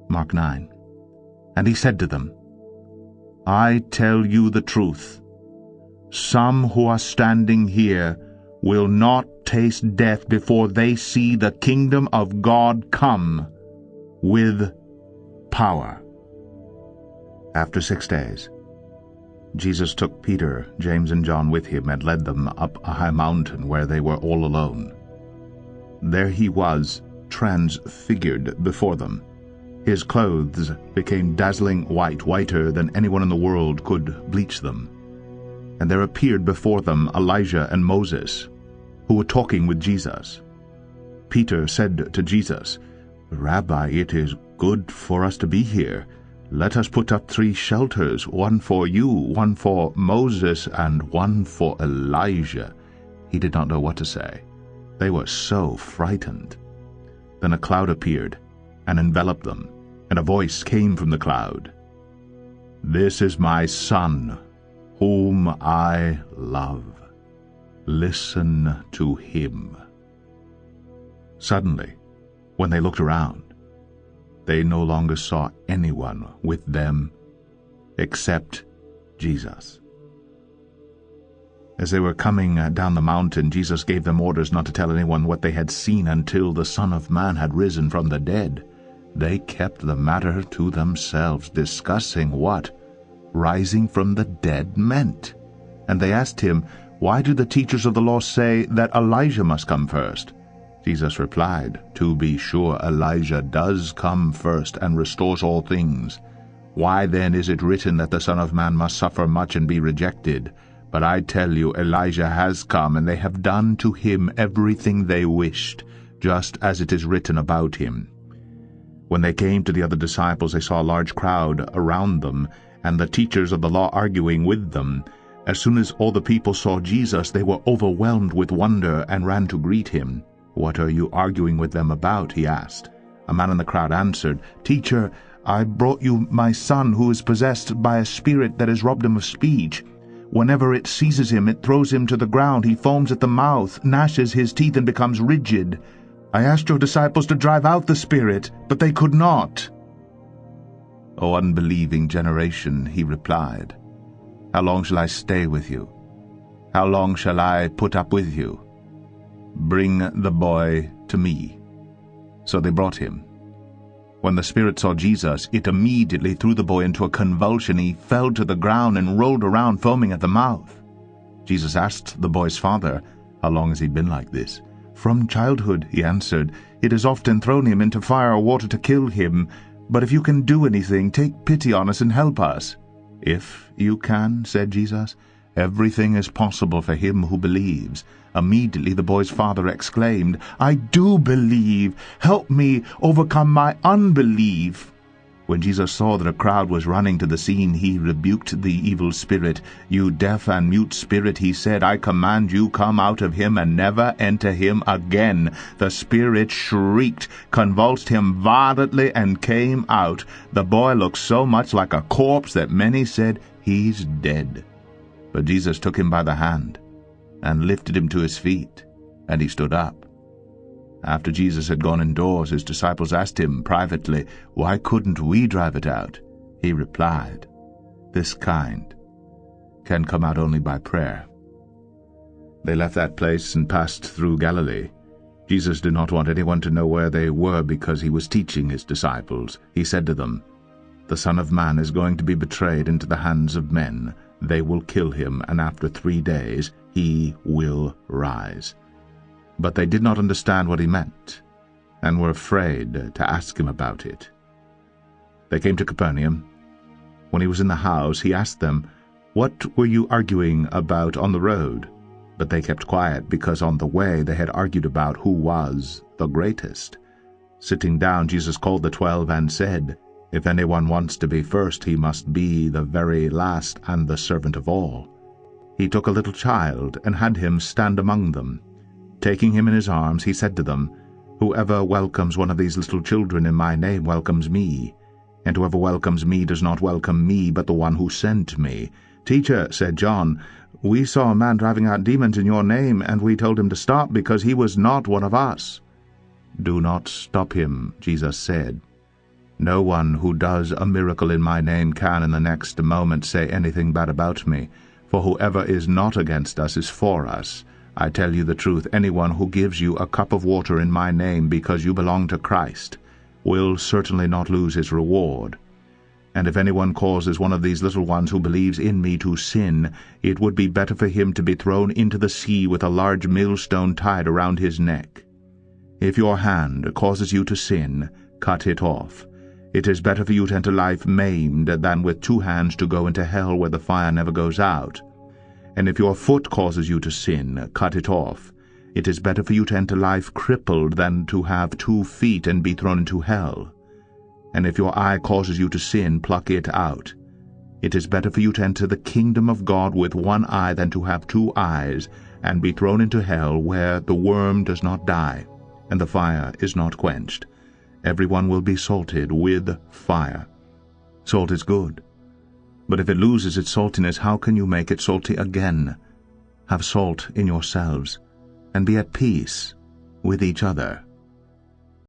Mark 9. And he said to them, I tell you the truth. Some who are standing here will not taste death before they see the kingdom of God come with power. After 6 days, Jesus took Peter, James, and John with him and led them up a high mountain where they were all alone. There he was, transfigured before them. His clothes became dazzling white, whiter than anyone in the world could bleach them. And there appeared before them Elijah and Moses, who were talking with Jesus. Peter said to Jesus, Rabbi, it is good for us to be here. Let us put up 3 shelters, one for you, one for Moses, and one for Elijah. He did not know what to say. They were so frightened. Then a cloud appeared and enveloped them, and a voice came from the cloud. This is my Son, whom I love. Listen to him. Suddenly, when they looked around, they no longer saw anyone with them except Jesus. As they were coming down the mountain, Jesus gave them orders not to tell anyone what they had seen until the Son of Man had risen from the dead. They kept the matter to themselves, discussing what rising from the dead meant. And they asked him, Why do the teachers of the law say that Elijah must come first? Jesus replied, To be sure, Elijah does come first and restores all things. Why then is it written that the Son of Man must suffer much and be rejected? But I tell you, Elijah has come, and they have done to him everything they wished, just as it is written about him. When they came to the other disciples, they saw a large crowd around them, and the teachers of the law arguing with them. As soon as all the people saw Jesus, they were overwhelmed with wonder and ran to greet him. What are you arguing with them about? He asked. A man in the crowd answered, Teacher, I brought you my son who is possessed by a spirit that has robbed him of speech. Whenever it seizes him, it throws him to the ground. He foams at the mouth, gnashes his teeth, and becomes rigid. I asked your disciples to drive out the spirit, but they could not. O unbelieving generation, he replied, how long shall I stay with you? How long shall I put up with you? Bring the boy to me. So they brought him. When the spirit saw Jesus, it immediately threw the boy into a convulsion. He fell to the ground and rolled around, foaming at the mouth. Jesus asked the boy's father, How long has he been like this? From childhood, he answered. It has often thrown him into fire or water to kill him. But if you can do anything, take pity on us and help us. If you can, said Jesus, everything is possible for him who believes. Immediately the boy's father exclaimed, I do believe. Help me overcome my unbelief. When Jesus saw that a crowd was running to the scene, he rebuked the evil spirit. You deaf and mute spirit, he said, I command you, come out of him and never enter him again. The spirit shrieked, convulsed him violently, and came out. The boy looked so much like a corpse that many said, He's dead. But Jesus took him by the hand and lifted him to his feet, and he stood up. After Jesus had gone indoors, his disciples asked him privately, Why couldn't we drive it out? He replied, This kind can come out only by prayer. They left that place and passed through Galilee. Jesus did not want anyone to know where they were because he was teaching his disciples. He said to them, The Son of Man is going to be betrayed into the hands of men. They will kill him, and after 3 days he will rise. But they did not understand what he meant, and were afraid to ask him about it. They came to Capernaum. When he was in the house, he asked them, What were you arguing about on the road? But they kept quiet, because on the way they had argued about who was the greatest. Sitting down, Jesus called the 12 and said, If anyone wants to be first, he must be the very last and the servant of all. He took a little child and had him stand among them. Taking him in his arms, he said to them, Whoever welcomes one of these little children in my name welcomes me, and whoever welcomes me does not welcome me, but the one who sent me. Teacher, said John, we saw a man driving out demons in your name, and we told him to stop because he was not one of us. Do not stop him, Jesus said. No one who does a miracle in my name can in the next moment say anything bad about me, for whoever is not against us is for us. I tell you the truth, anyone who gives you a cup of water in my name because you belong to Christ will certainly not lose his reward. And if anyone causes one of these little ones who believes in me to sin, it would be better for him to be thrown into the sea with a large millstone tied around his neck. If your hand causes you to sin, cut it off. It is better for you to enter life maimed than with 2 hands to go into hell where the fire never goes out. And if your foot causes you to sin, cut it off. It is better for you to enter life crippled than to have 2 feet and be thrown into hell. And if your eye causes you to sin, pluck it out. It is better for you to enter the kingdom of God with 1 eye than to have 2 eyes and be thrown into hell, where the worm does not die and the fire is not quenched. Everyone will be salted with fire. Salt is good, but if it loses its saltiness, how can you make it salty again? Have salt in yourselves, and be at peace with each other.